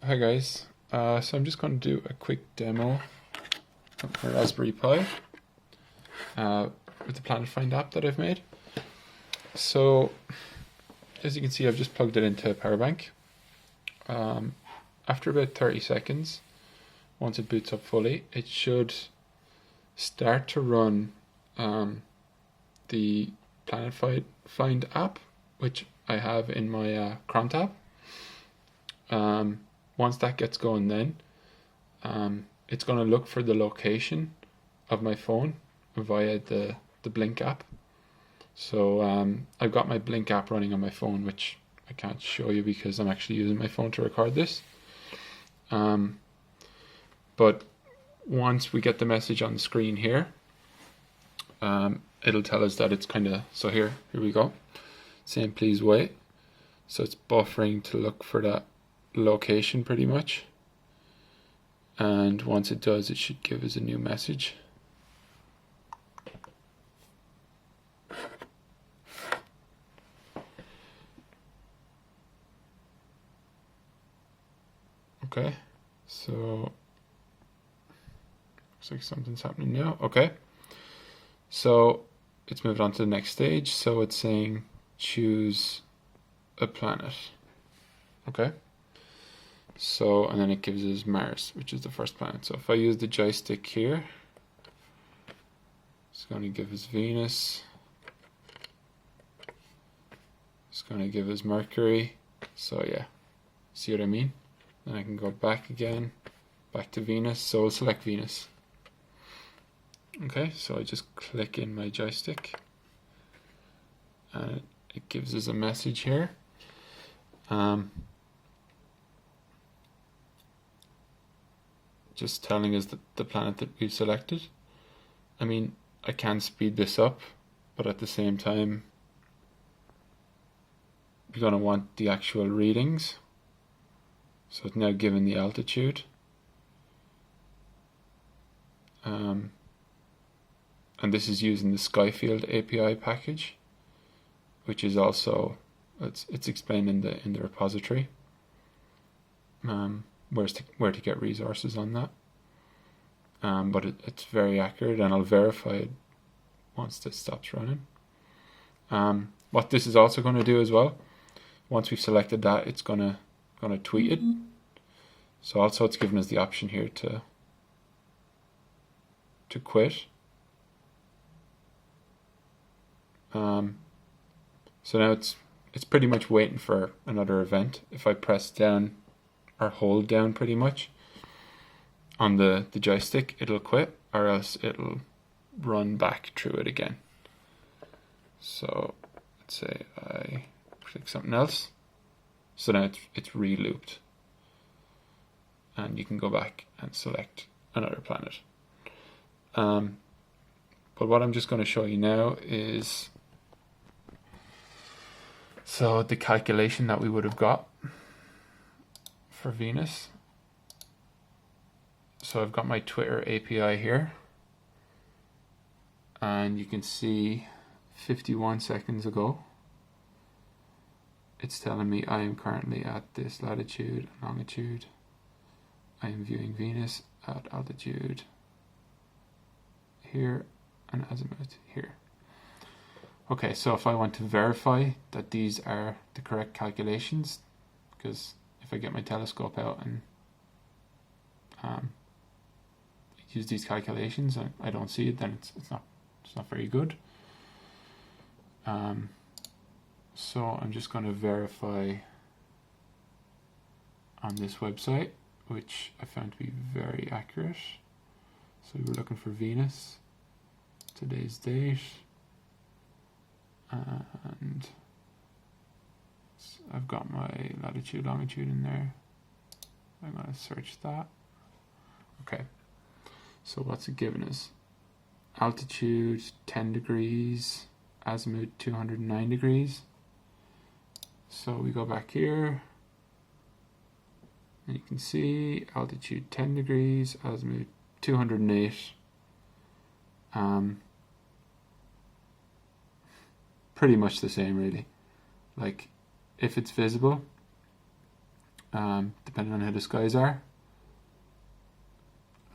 Hi guys, so I'm just going to do a quick demo of my Raspberry Pi with the planetfind app that I've made. So as you can see, I've just plugged it into a power bank. After about 30 seconds, once it boots up fully, it should start to run the planetfind app, which I have in my cron tab. Once that gets going, then it's going to look for the location of my phone via the Blink app. So I've got my Blink app running on my phone, which I can't show you because I'm actually using my phone to record this. But once we get the message on the screen here, it'll tell us that it's kind of, so here we go, saying please wait. So it's buffering to look for that location pretty much, and once it does, it should give us a new message. Okay, so looks like something's happening now. Okay, so it's moved on to the next stage. So it's saying choose a planet. Okay, so and then it gives us Mars, which is the first planet. So if I use the joystick here, it's going to give us Venus. It's going to give us Mercury. So yeah, see what I mean? Then I can go back again, back to Venus. So I'll select Venus. Okay, so I just click in my joystick and it gives us a message here. Just telling us the planet that we've selected. I mean, I can speed this up, but at the same time, we're going to want the actual readings. So it's now given the altitude. And this is using the Skyfield API package, which is also, it's explained in the repository. Where to get resources on that, but it's very accurate, and I'll verify it once this stops running. What this is also going to do as well, once we've selected that, it's going to tweet it. So also it's given us the option here to quit. So now it's pretty much waiting for another event. If I press down or hold down pretty much on the joystick, it'll quit, or else it'll run back through it again. So let's say I click something else. So now it's re-looped, and you can go back and select another planet. But what I'm just going to show you now is so the calculation that we would have got for Venus. So I've got my Twitter API here, and you can see 51 seconds ago it's telling me I am currently at this latitude and longitude. I am viewing Venus at altitude here and azimuth here. Okay, so if I want to verify that these are the correct calculations, because if I get my telescope out and use these calculations, I don't see it, then it's not very good. So I'm just going to verify on this website, which I found to be very accurate. So we were looking for Venus, today's date, and I've got my latitude, longitude in there. I'm going to search that. Okay, so what's it giving us? Altitude 10 degrees, azimuth 209 degrees. So we go back here, and you can see altitude 10 degrees, azimuth 208. Pretty much the same, really. Like, if it's visible, depending on how the skies are.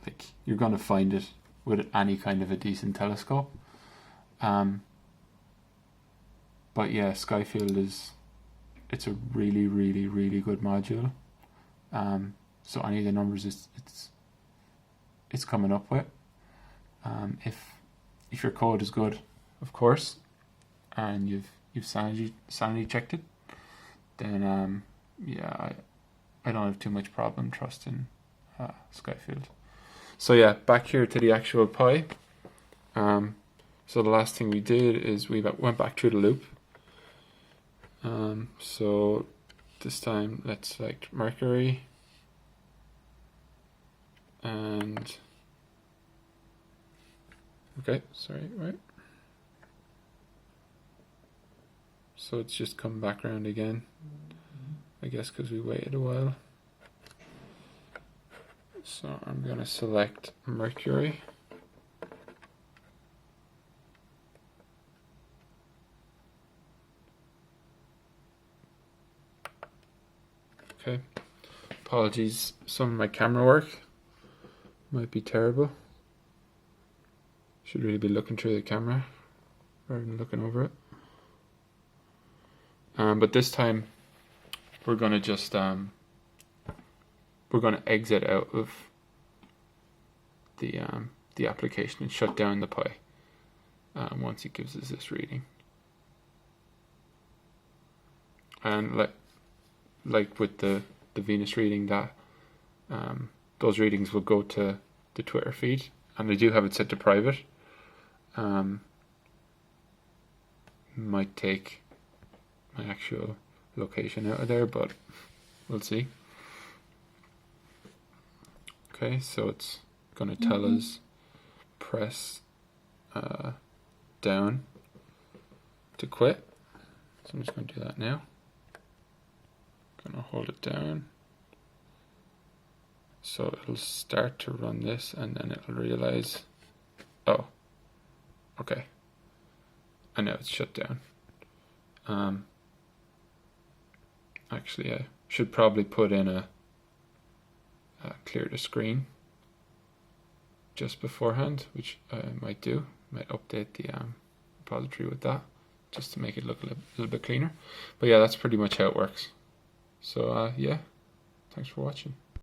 Like, you're going to find it with any kind of a decent telescope. But yeah, Skyfield it's a really, really, really good module. So any of the numbers it's coming up with, if your code is good, of course, and you've sanity checked it, then yeah, I don't have too much problem trusting Skyfield. So yeah, back here to the actual Pi. So the last thing we did is we went back through the loop. So this time let's select Mercury, and okay, sorry, right. So it's just come back around again, I guess because we waited a while. So I'm going to select Mercury. Okay, apologies, some of my camera work might be terrible. Should really be looking through the camera rather than looking over it. But this time we're going to just we're going to exit out of the application and shut down the Pi once it gives us this reading. And like with the Venus reading, that those readings will go to the Twitter feed, and I do have it set to private. Might take my actual location out of there, but we'll see. Okay, so it's going to tell us press down to quit. So I'm just going to do that now. Going to hold it down. So it'll start to run this, and then it'll realize, oh, okay, I know it's shut down. Actually, I should probably put in a clear the screen just beforehand, which I might do. Might update the repository with that just to make it look a little bit cleaner. But yeah, that's pretty much how it works. So yeah, thanks for watching.